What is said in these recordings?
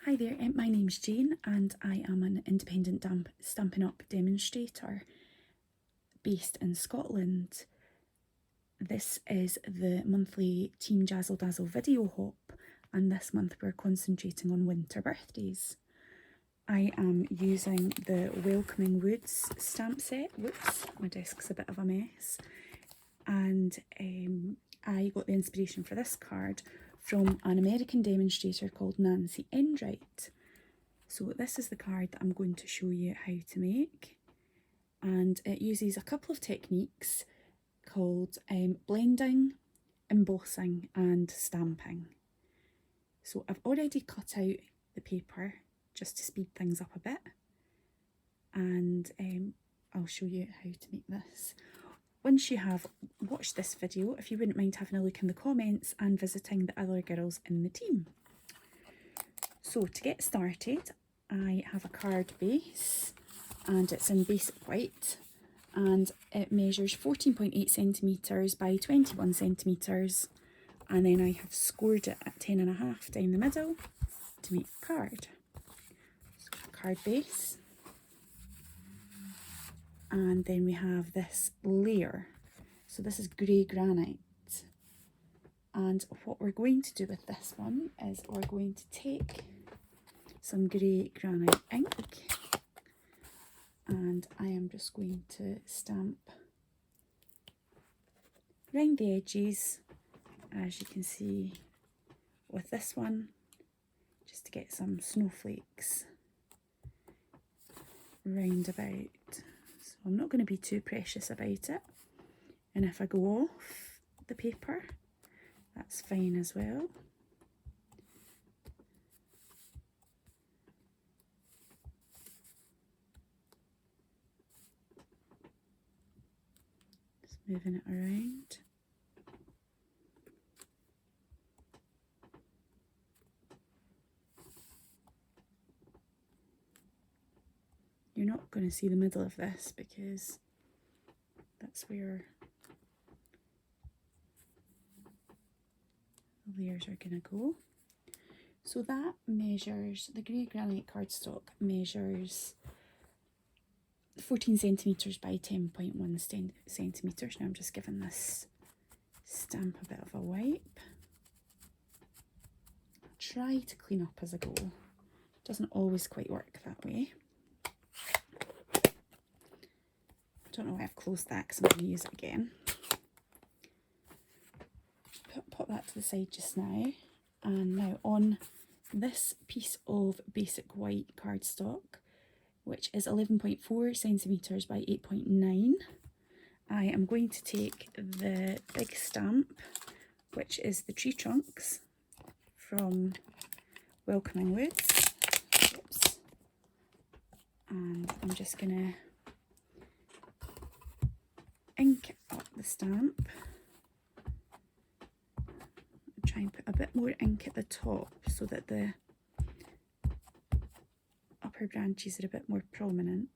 Hi there, my name's Jane and I am an independent Stampin' Up! Demonstrator based in Scotland. This is the monthly Team Jazzle Dazzle video hop, and this month we're concentrating on winter birthdays. I am using the Welcoming Woods stamp set. Whoops, my desk's a bit of a mess. And I got the inspiration for this card from an American demonstrator called Nancy Enright. So this is the card that I'm going to show you how to make, and it uses a couple of techniques called blending, embossing and stamping. So I've already cut out the paper just to speed things up a bit, and I'll show you how to make this. Once you have watched this video, if you wouldn't mind having a look in the comments and visiting the other girls in the team. So to get started, I have a card base and it's in basic white, and it measures 14.8 centimetres by 21 centimetres, and then I have scored it at 10.5 down the middle to make the card. So card base. And then we have this layer. So this is grey granite. And what we're going to do with this one is we're going to take some grey granite ink, and I am just going to stamp around the edges, as you can see with this one, just to get some snowflakes round about. So I'm not going to be too precious about it, and if I go off the paper, that's fine as well. Just moving it around. You're not going to see the middle of this because that's where the layers are going to go. So that measures, the grey granite cardstock measures 14 centimetres by 10.1 centimetres. Now I'm just giving this stamp a bit of a wipe. I'll try to clean up as I go. It doesn't always quite work that way. I don't know why I've closed that because I'm going to use it again. Pop that to the side just now. And now on this piece of basic white cardstock, which is 11.4 centimetres by 8.9, I am going to take the big stamp, which is the tree trunks from Welcoming Woods. Oops. And I'm just going to ink up the stamp. Try and put a bit more ink at the top so that the upper branches are a bit more prominent.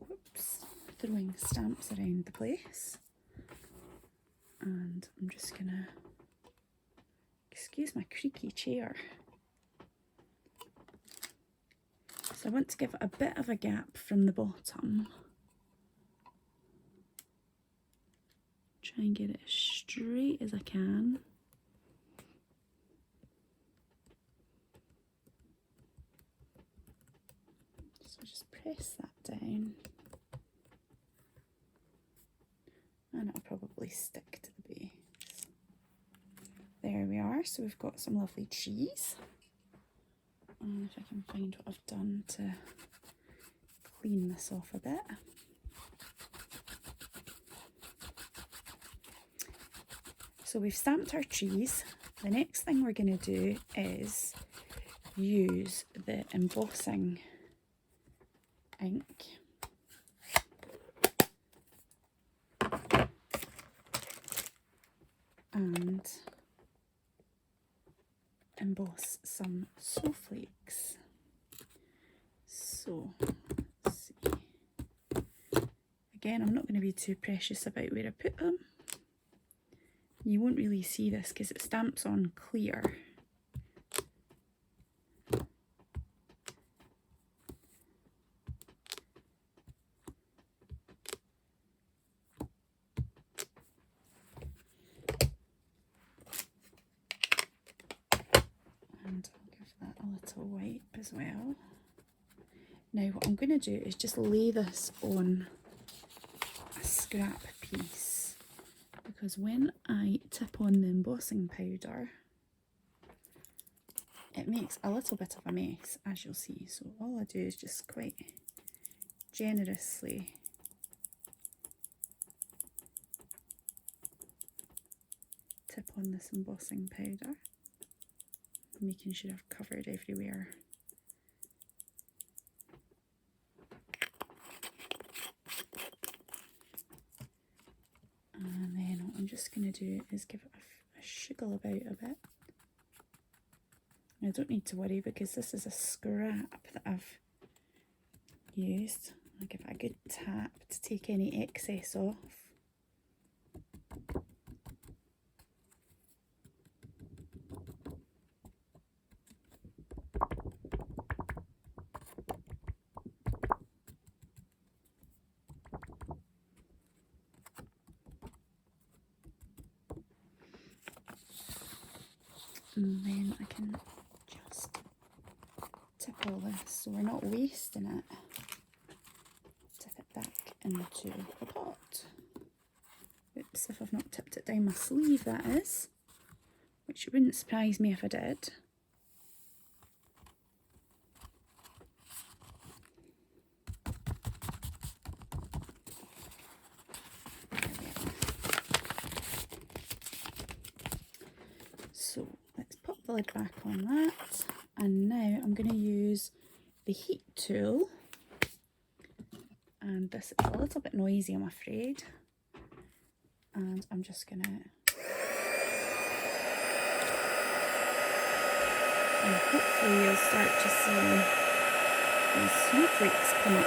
Whoops, throwing stamps around the place. And I'm just gonna, excuse my creaky chair. So I want to give it a bit of a gap from the bottom. Try and get it as straight as I can. So just press that down. And it'll probably stick to the base. There we are, so we've got some lovely trees. And if I can find what I've done to clean this off a bit. So we've stamped our trees. The next thing we're going to do is use the embossing ink and emboss some snowflakes. So let's see. Again, I'm not going to be too precious about where I put them. You won't really see this because it stamps on clear. And I'll give that a little wipe as well. Now what I'm going to do is just lay this on a scrap piece, because when I tip on the embossing powder, it makes a little bit of a mess, as you'll see. So all I do is just quite generously tip on this embossing powder, making sure I've covered everywhere. And then what I'm just going to do is give it a shiggle about a bit. I don't need to worry because this is a scrap that I've used. I'll give it a good tap to take any excess off. And then I can just tip all this so we're not wasting it. Tip it back into the pot. Oops, if I've not tipped it down my sleeve, that is, which wouldn't surprise me if I did. So let's pop the lid back on that, and now I'm going to use the heat tool, and this is a little bit noisy, I'm afraid, and I'm just going to, and hopefully you'll start to see these snowflakes come up.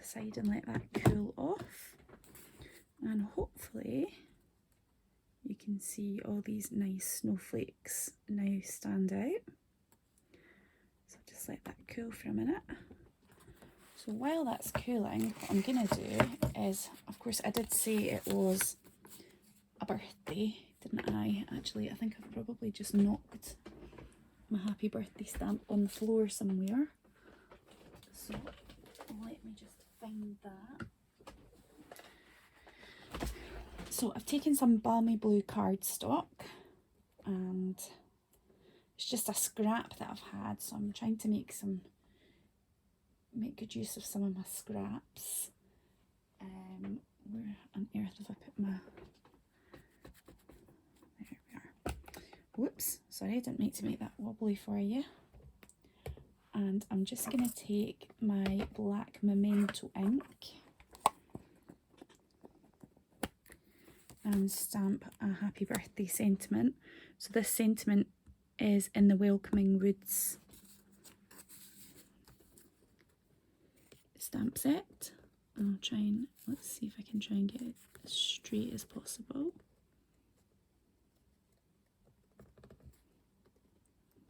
Side and let that cool off, and hopefully you can see all these nice snowflakes now stand out. So just let that cool for a minute. So while that's cooling, what I'm gonna do is, of course I did say it was a birthday, didn't I? Actually, I think I've probably just knocked my happy birthday stamp on the floor somewhere, so let me just find that. So I've taken some balmy blue cardstock, and it's just a scrap that I've had, so I'm trying to make good use of some of my scraps. Where on earth have I put my, there we are. Whoops, sorry, I didn't mean to make that wobbly for you. And I'm just going to take my black Memento ink, and stamp a happy birthday sentiment. So this sentiment is in the Welcoming Woods stamp set. I'll try and, let's see if I can try and get it as straight as possible.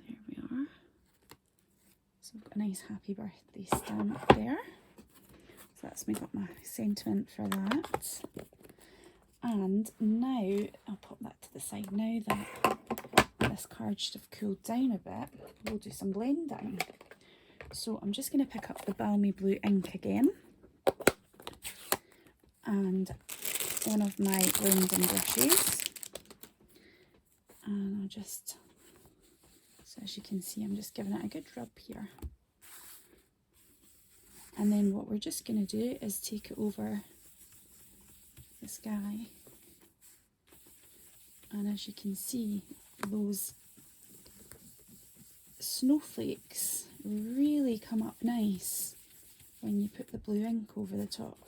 There we are. So I've got a nice happy birthday stamp there. So that's me got my sentiment for that. And now, I'll pop that to the side. Now that this card should have cooled down a bit, we'll do some blending. So I'm just going to pick up the Balmy Blue ink again. And one of my blending brushes. And I'll just, so as you can see, I'm just giving it a good rub here. And then what we're just going to do is take it over the sky. And as you can see, those snowflakes really come up nice when you put the blue ink over the top.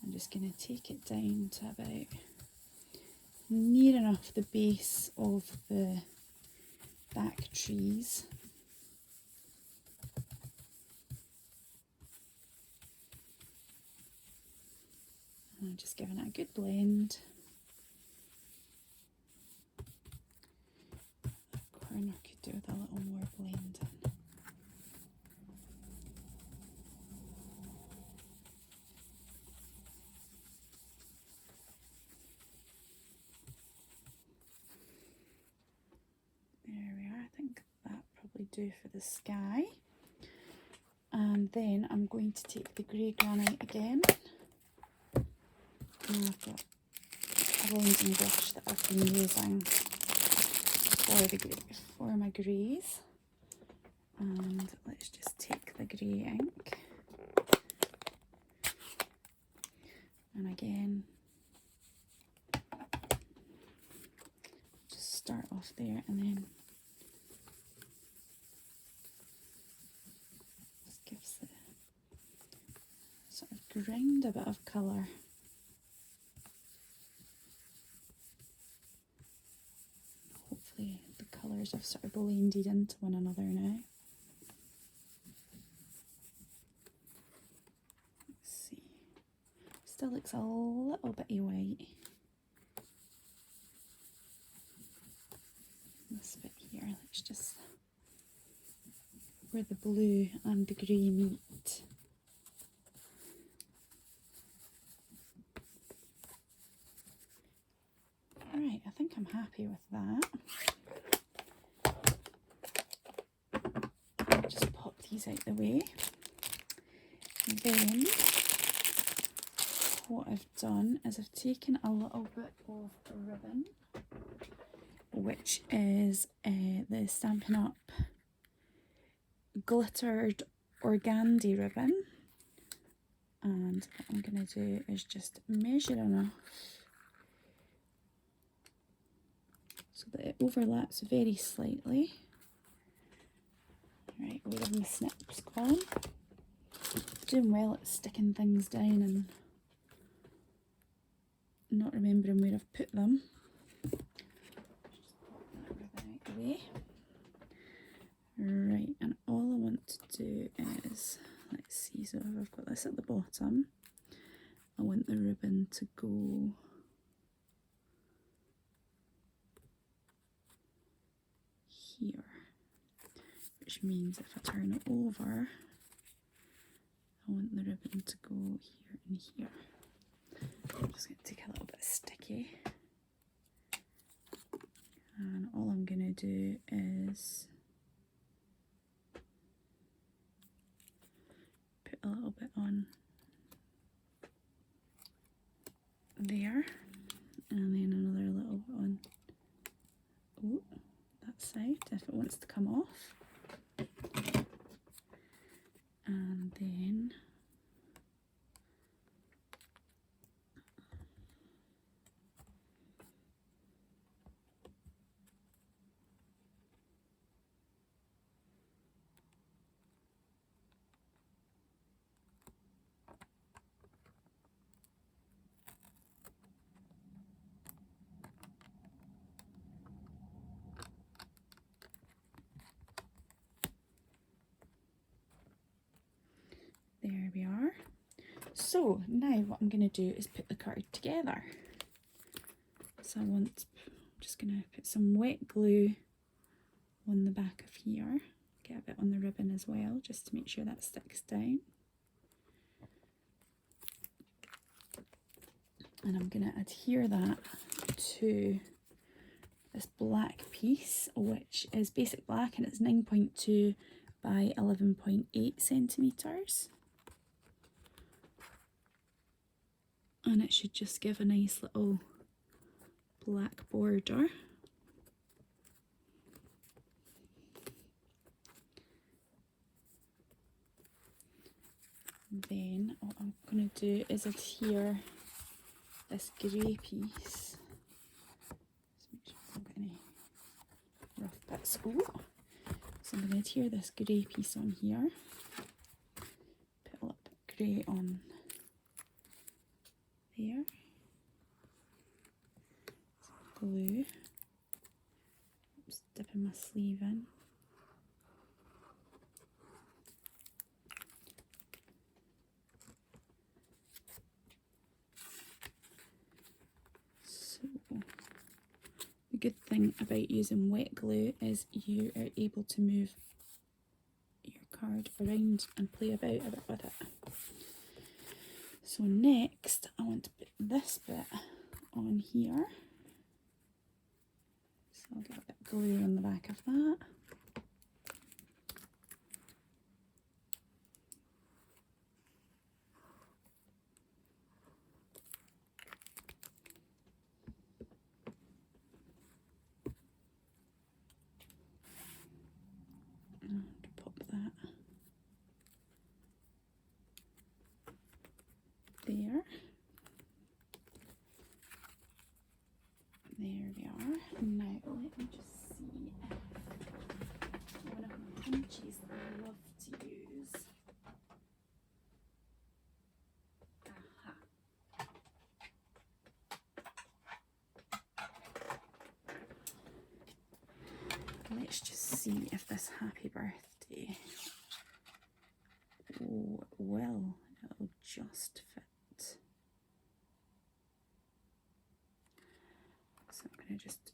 I'm just going to take it down to about near enough the base of the back trees. And I'm just giving it a good blend. That corner could do with a little more blending. There we are, I think that probably do for the sky. And then I'm going to take the grey granite again. And I've got a blending brush that I've been using for my greys. And let's just take the grey ink. And again, just start off there and then just gives the sort of ground a bit of colour. Hopefully the colours have sort of blended into one another now. Let's see. Still looks a little bitty white. This bit here, let's just, where the blue and the grey meet. Right, I think I'm happy with that. Just pop these out the way. And then what I've done is I've taken a little bit of ribbon, which is the Stampin' Up glittered organdy ribbon, and what I'm going to do is just measure enough so that it overlaps very slightly. Right, where have my snips gone? Doing well at sticking things down and not remembering where I've put them. Just pop that ribbon out the way. Right, and all I want to do is, let's see, so if I've got this at the bottom, I want the ribbon to go here, which means if I turn it over, I want the ribbon to go here and here. I'm just going to take a little bit of sticky, and all I'm going to do is put a little bit on there, and then another little bit on that side if it wants to come off, and then There we are. So now what I'm going to do is put the card together. So I'm just going to put some wet glue on the back of here. Get a bit on the ribbon as well, just to make sure that sticks down. And I'm going to adhere that to this black piece, which is basic black, and it's 9.2 by 11.8 centimetres. And it should just give a nice little black border. Then what I'm going to do is adhere this grey piece. Just make sure I don't get any rough bits. Oh. So I'm going to adhere this grey piece on here. Put a little bit grey on there. Some glue. Just dipping my sleeve in. The good thing about using wet glue is you are able to move your card around and play about a bit with it. So next I want to put this bit on here. So I'll get a bit of glue on the back of that. And pop that there. There we are. Now let me just see if one of my pinches that I love to use. Aha. Let's just see if this happy birthday, oh it will, it'll just fit. So I'm going to just,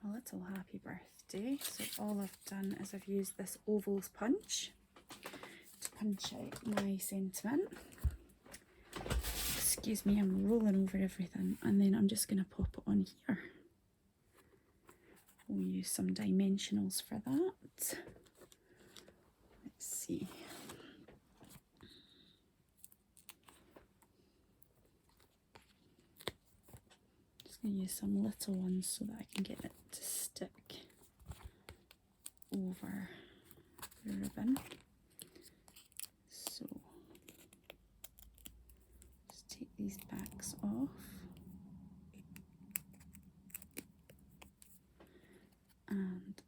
a little happy birthday. So all I've done is I've used this ovals punch to punch out my sentiment. Excuse me, I'm rolling over everything, and then I'm just going to pop it on here. We'll use some dimensionals for that. Let's see. Just going to use some little ones so that I can get it to stick over the ribbon. So just take these backs off. And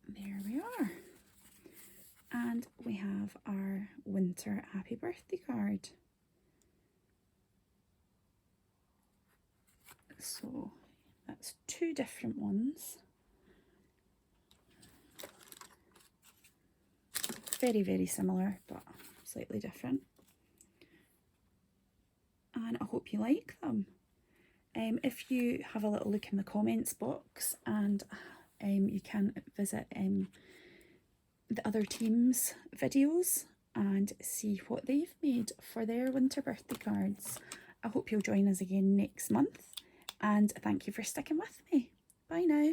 there we are. And we have our winter happy birthday card. So that's two different ones. Very, very similar, but slightly different. And I hope you like them. If you have a little look in the comments box, and you can visit the other team's videos and see what they've made for their winter birthday cards. I hope you'll join us again next month, and thank you for sticking with me. Bye now.